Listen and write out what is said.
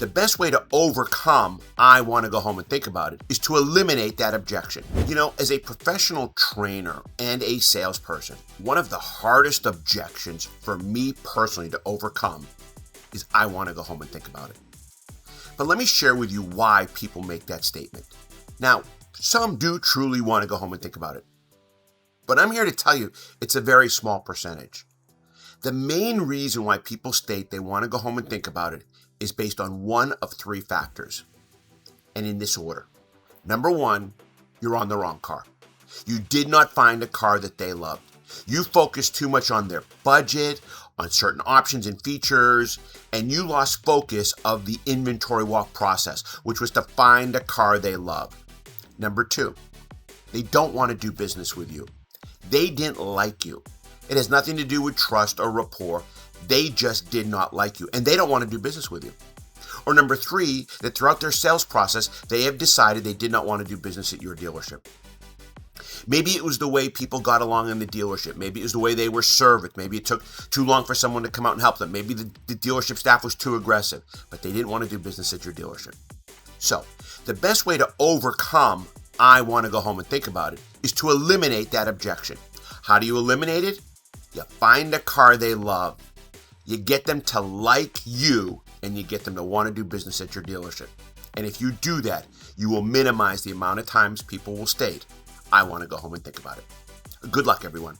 The best way to overcome "I want to go home and think about it" is to eliminate that objection. As a professional trainer and a salesperson, one of the hardest objections for me personally to overcome is "I want to go home and think about it." But let me share with you why people make that statement. Now, some do truly want to go home and think about it, but I'm here to tell you it's a very small percentage. The main reason why people state they want to go home and think about it is based on one of three factors, and in this order. Number one, you're on the wrong car. You did not find a car that they loved. You focused too much on their budget, on certain options and features, and you lost focus of the inventory walk process, which was to find a car they love. Number two, they don't want to do business with you. They didn't like you. It has nothing to do with trust or rapport. They just did not like you, and they don't want to do business with you. Or number three, that throughout their sales process, they have decided they did not want to do business at your dealership. Maybe it was the way people got along in the dealership. Maybe it was the way they were served. Maybe it took too long for someone to come out and help them. Maybe the dealership staff was too aggressive, but they didn't want to do business at your dealership. So the best way to overcome "I want to go home and think about it" is to eliminate that objection. How do you eliminate it? You find a car they love. You get them to like you, and you get them to want to do business at your dealership. And if you do that, you will minimize the amount of times people will state, "I want to go home and think about it." Good luck, everyone.